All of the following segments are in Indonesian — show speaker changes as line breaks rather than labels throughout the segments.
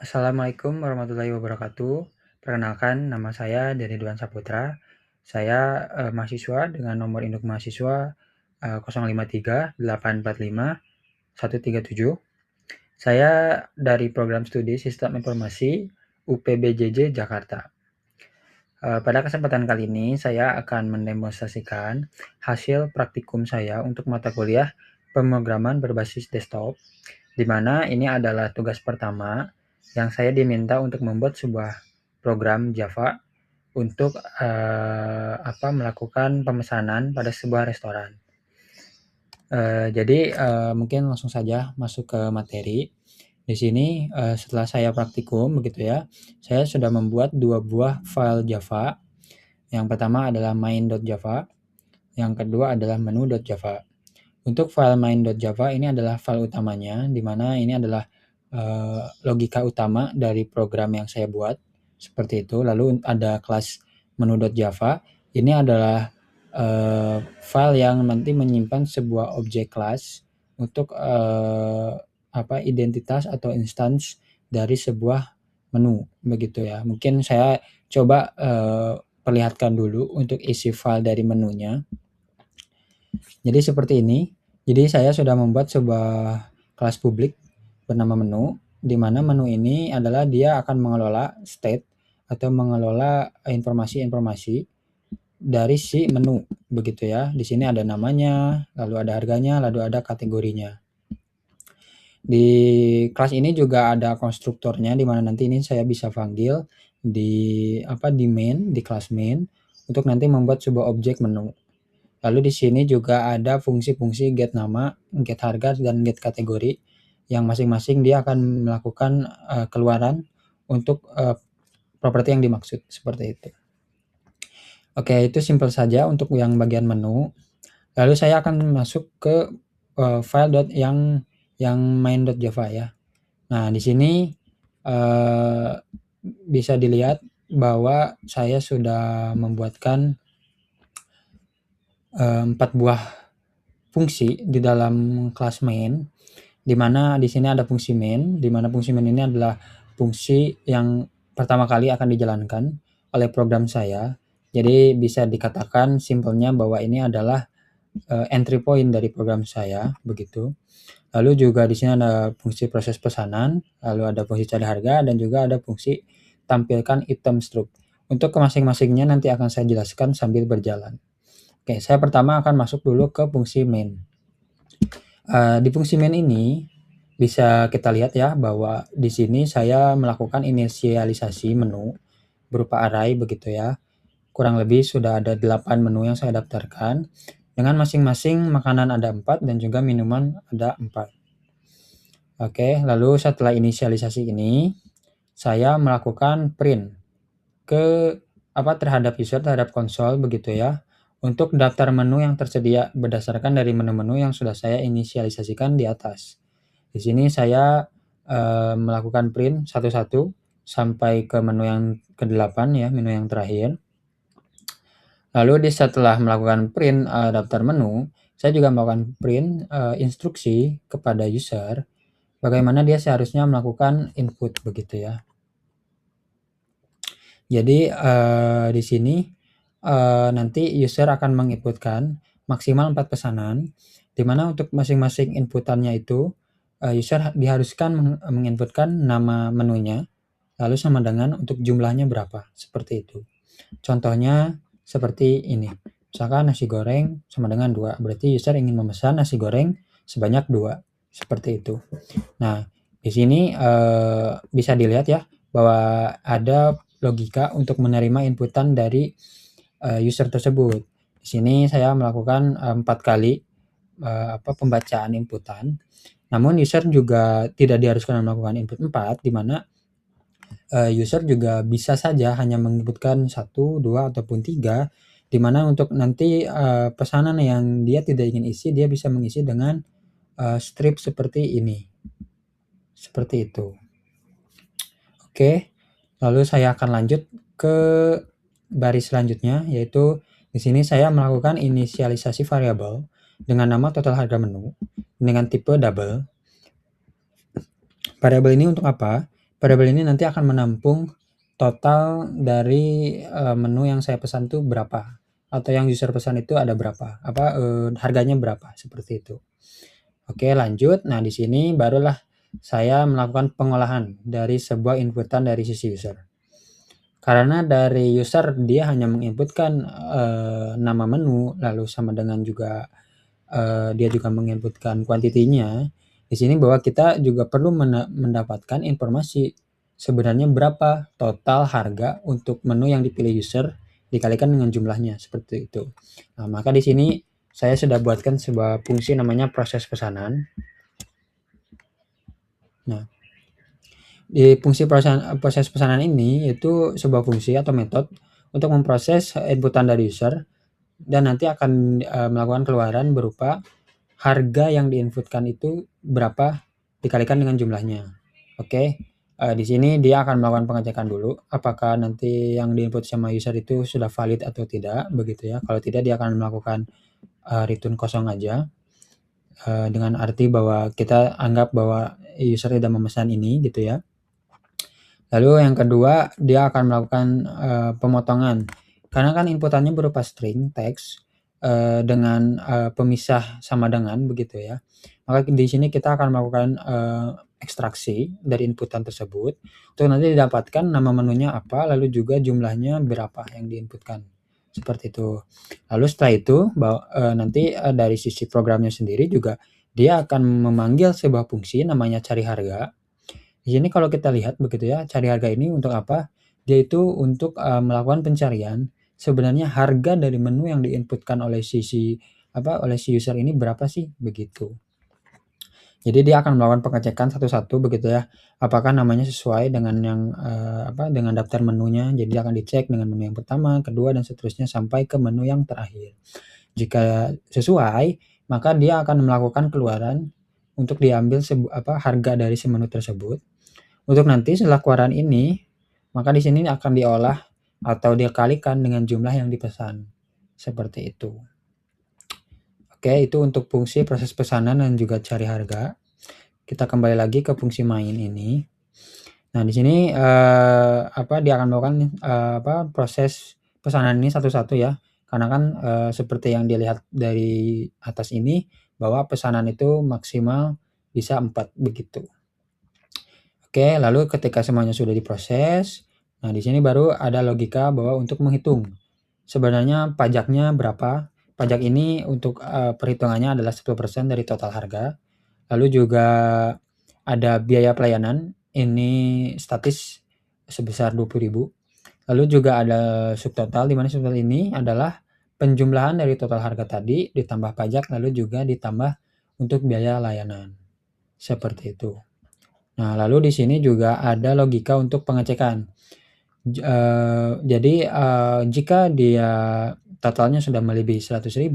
Assalamualaikum warahmatullahi wabarakatuh. Perkenalkan, nama saya Denny Dwan Saputra. Saya mahasiswa dengan nomor induk mahasiswa 053-845-137. Saya dari program studi Sistem Informasi UPBJJ Jakarta. Pada kesempatan kali ini, saya akan mendemonstrasikan hasil praktikum saya untuk mata kuliah pemrograman berbasis desktop, di mana ini adalah tugas pertama yang saya diminta untuk membuat sebuah program Java untuk melakukan pemesanan pada sebuah restoran. Jadi mungkin langsung saja masuk ke materi. Di sini setelah saya praktikum begitu ya, saya sudah membuat 2 buah file Java. Yang pertama adalah main.java, yang kedua adalah menu.java. Untuk file main.java ini adalah file utamanya, di mana ini adalah logika utama dari program yang saya buat, seperti itu. Lalu ada kelas menu.java, ini adalah file yang nanti menyimpan sebuah objek kelas untuk identitas atau instance dari sebuah menu, begitu ya. Mungkin saya coba perlihatkan dulu untuk isi file dari menunya. Jadi seperti ini. Jadi saya sudah membuat sebuah kelas publik bernama menu, di mana menu ini adalah dia akan mengelola state atau mengelola informasi-informasi dari si menu, begitu ya. Di sini ada namanya, lalu ada harganya, lalu ada kategorinya. Di kelas ini juga ada konstruktornya, di mana nanti ini saya bisa panggil di main, di kelas main, untuk nanti membuat sebuah objek menu. Lalu di sini juga ada fungsi-fungsi get nama, get harga, dan get kategori, yang masing-masing dia akan melakukan keluaran untuk properti yang dimaksud, seperti itu. Oke, itu simpel saja untuk yang bagian menu. Lalu saya akan masuk ke file yang main.java ya. Nah, di sini bisa dilihat bahwa saya sudah membuatkan 4 buah fungsi di dalam kelas main, di mana di sini ada fungsi main, di mana fungsi main ini adalah fungsi yang pertama kali akan dijalankan oleh program saya. Jadi bisa dikatakan simpelnya bahwa ini adalah entry point dari program saya, begitu. Lalu juga di sini ada fungsi proses pesanan, lalu ada fungsi cari harga, dan juga ada fungsi tampilkan item struct. Untuk ke masing-masingnya nanti akan saya jelaskan sambil berjalan. Oke, saya pertama akan masuk dulu ke fungsi main. Di fungsi main ini bisa kita lihat ya bahwa di sini saya melakukan inisialisasi menu berupa array, begitu ya. Kurang lebih sudah ada 8 menu yang saya daftarkan, dengan masing-masing makanan ada 4 dan juga minuman ada 4. Oke, lalu setelah inisialisasi ini, saya melakukan print terhadap user, terhadap konsol, begitu ya, untuk daftar menu yang tersedia berdasarkan dari menu-menu yang sudah saya inisialisasikan di atas. Di sini saya melakukan print satu-satu sampai ke menu yang ke-8 ya, menu yang terakhir. Lalu setelah melakukan print daftar menu, saya juga melakukan print instruksi kepada user bagaimana dia seharusnya melakukan input, begitu ya. Jadi di sini nanti user akan menginputkan maksimal 4 pesanan, di mana untuk masing-masing inputannya itu user diharuskan menginputkan nama menunya, lalu sama dengan untuk jumlahnya berapa, seperti itu. Contohnya seperti ini. Misalkan nasi goreng sama dengan 2, berarti user ingin memesan nasi goreng sebanyak 2, seperti itu. Nah, di sini bisa dilihat ya bahwa ada logika untuk menerima inputan dari user tersebut. Di sini saya melakukan 4 kali pembacaan inputan. Namun user juga tidak diharuskan melakukan input 4, di mana user juga bisa saja hanya menginputkan 1, 2, ataupun 3, di mana untuk nanti pesanan yang dia tidak ingin isi, dia bisa mengisi dengan strip seperti ini. Seperti itu. Oke, lalu saya akan lanjut ke baris selanjutnya, yaitu di sini saya melakukan inisialisasi variabel dengan nama total harga menu dengan tipe double. Variabel ini untuk apa? variabel ini nanti akan menampung total dari, menu yang saya pesan itu berapa, atau yang user pesan itu ada berapa, harganya berapa, seperti itu. Oke, lanjut. Nah, di sini barulah saya melakukan pengolahan dari sebuah inputan dari sisi user. Karena dari user dia hanya menginputkan, nama menu, lalu sama dengan juga, dia juga menginputkan kuantitinya. Di sini bahwa kita juga perlu mendapatkan informasi sebenarnya berapa total harga untuk menu yang dipilih user dikalikan dengan jumlahnya, seperti itu. Nah, maka di sini saya sudah buatkan sebuah fungsi namanya proses pesanan. Nah, di fungsi proses pesanan ini itu sebuah fungsi atau metode untuk memproses inputan dari user dan nanti akan, melakukan keluaran berupa harga yang diinputkan itu berapa dikalikan dengan jumlahnya. Oke, di sini dia akan melakukan pengecekan dulu apakah nanti yang diinput sama user itu sudah valid atau tidak, begitu ya. Kalau tidak dia akan melakukan, return kosong aja, dengan arti bahwa kita anggap bahwa user tidak memesan ini, gitu ya. Lalu yang kedua, dia akan melakukan, pemotongan. Karena kan inputannya berupa string teks, dengan, pemisah sama dengan begitu ya. Maka di sini kita akan melakukan, ekstraksi dari inputan tersebut untuk nanti didapatkan nama menunya apa, lalu juga jumlahnya berapa yang diinputkan, seperti itu. Lalu setelah itu nanti, dari sisi programnya sendiri juga dia akan memanggil sebuah fungsi namanya cari harga. Di sini kalau kita lihat begitu ya, cari harga ini untuk apa? Dia itu untuk, melakukan pencarian sebenarnya harga dari menu yang diinputkan oleh oleh si user ini berapa sih, begitu. Jadi dia akan melakukan pengecekan satu-satu begitu ya, apakah namanya sesuai dengan yang, dengan daftar menunya. Jadi akan dicek dengan menu yang pertama, kedua, dan seterusnya sampai ke menu yang terakhir. Jika sesuai, maka dia akan melakukan keluaran untuk diambil harga dari si menu tersebut. Untuk nanti setelah keluaran ini, maka di sini akan diolah atau dikalikan dengan jumlah yang dipesan, seperti itu. Oke, itu untuk fungsi proses pesanan dan juga cari harga. Kita kembali lagi ke fungsi main ini. Nah, di sini, dia akan melakukan, proses pesanan ini satu-satu ya, karena kan, seperti yang dilihat dari atas ini, bahwa pesanan itu maksimal bisa 4 begitu. Oke, lalu ketika semuanya sudah diproses, nah di sini baru ada logika bahwa untuk menghitung sebenarnya pajaknya berapa. Pajak ini untuk, perhitungannya adalah 10% dari total harga. Lalu juga ada biaya pelayanan, ini statis sebesar 20.000. Lalu juga ada subtotal, di mana subtotal ini adalah penjumlahan dari total harga tadi ditambah pajak lalu juga ditambah untuk biaya layanan. Seperti itu. Nah, lalu di sini juga ada logika untuk pengecekan. Jadi, jika dia totalnya sudah melebihi 100.000,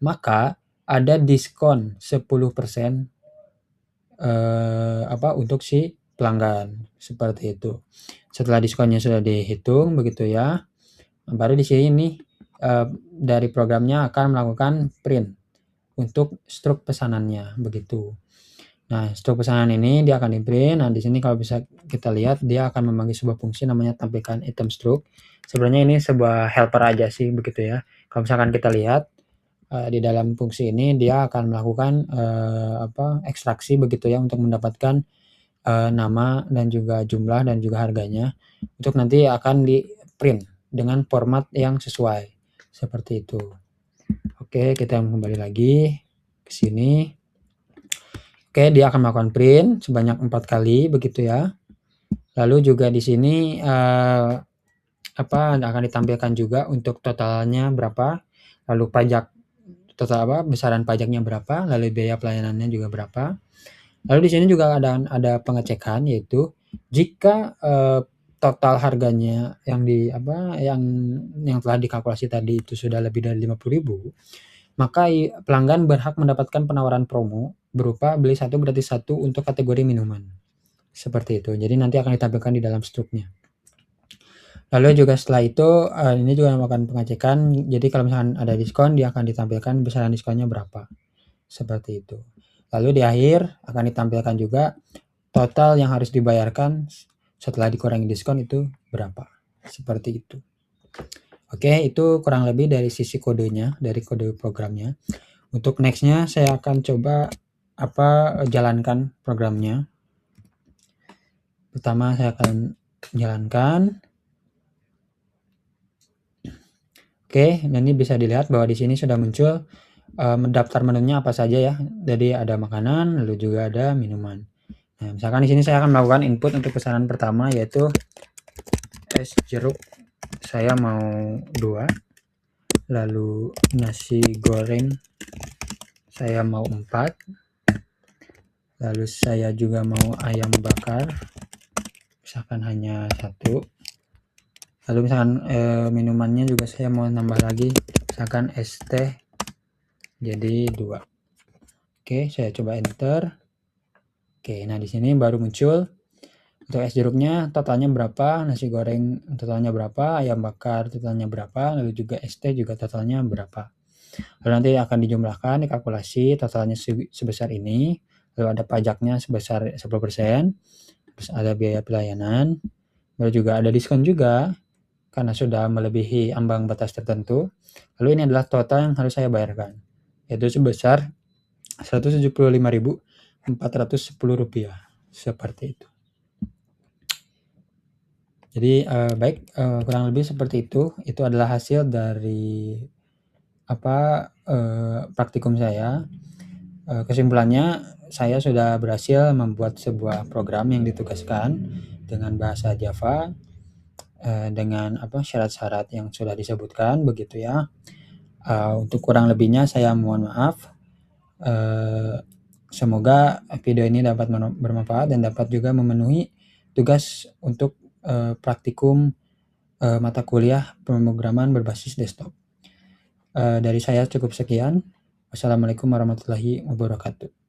maka ada diskon 10%, untuk si pelanggan, seperti itu. Setelah diskonnya sudah dihitung begitu ya, baru di sini nih, dari programnya akan melakukan print untuk struk pesanannya, begitu. Nah, struk pesanan ini dia akan di-print. Nah, di sini kalau bisa kita lihat dia akan memanggil sebuah fungsi namanya tampilkan item struk. Sebenarnya ini sebuah helper aja sih begitu ya. Kalau misalkan kita lihat, di dalam fungsi ini dia akan melakukan, ekstraksi begitu ya untuk mendapatkan, nama dan juga jumlah dan juga harganya, untuk nanti akan di-print dengan format yang sesuai, seperti itu. Oke, kita kembali lagi ke sini. Oke, dia akan melakukan print sebanyak 4 kali begitu ya. Lalu juga di sini, akan ditampilkan juga untuk totalnya berapa, lalu besaran pajaknya berapa, lalu biaya pelayanannya juga berapa. Lalu di sini juga ada pengecekan, yaitu jika, total harganya yang telah dikalkulasi tadi itu sudah lebih dari 50.000, maka pelanggan berhak mendapatkan penawaran promo berupa beli 1 gratis 1 untuk kategori minuman. Seperti itu. Jadi nanti akan ditampilkan di dalam struknya. Lalu juga setelah itu, ini juga melakukan pengecekan. Jadi kalau misalkan ada diskon, dia akan ditampilkan besaran diskonnya berapa. Seperti itu. Lalu di akhir akan ditampilkan juga total yang harus dibayarkan setelah dikurangi diskon itu berapa, seperti itu. Oke, itu kurang lebih dari sisi kodenya, dari kode programnya. Untuk next-nya saya akan coba jalankan programnya. Pertama saya akan jalankan. Oke, dan ini bisa dilihat bahwa di sini sudah muncul daftar menunya apa saja ya. Jadi ada makanan, lalu juga ada minuman. Nah, misalkan di sini saya akan melakukan input untuk pesanan pertama, yaitu es jeruk. Saya mau 2. Lalu nasi goreng saya mau 4. Lalu saya juga mau ayam bakar, misalkan hanya 1. Lalu misalkan minumannya juga saya mau nambah lagi, misalkan es teh jadi 2. Oke, saya coba enter. Oke, nah di sini baru muncul untuk es jeruknya totalnya berapa, nasi goreng totalnya berapa, ayam bakar totalnya berapa, lalu juga es teh juga totalnya berapa. Lalu nanti akan dijumlahkan, dikalkulasi totalnya sebesar ini, lalu ada pajaknya sebesar 10%, terus ada biaya pelayanan, lalu juga ada diskon juga karena sudah melebihi ambang batas tertentu. Lalu ini adalah total yang harus saya bayarkan, yaitu sebesar Rp175.410, seperti itu. Jadi baik, kurang lebih seperti itu. Itu adalah hasil dari praktikum saya. Kesimpulannya, saya sudah berhasil membuat sebuah program yang ditugaskan dengan bahasa Java, dengan syarat-syarat yang sudah disebutkan begitu ya. Untuk kurang lebihnya saya mohon maaf. Semoga video ini dapat bermanfaat dan dapat juga memenuhi tugas untuk praktikum mata kuliah pemrograman berbasis desktop. Dari saya cukup sekian. Wassalamualaikum warahmatullahi wabarakatuh.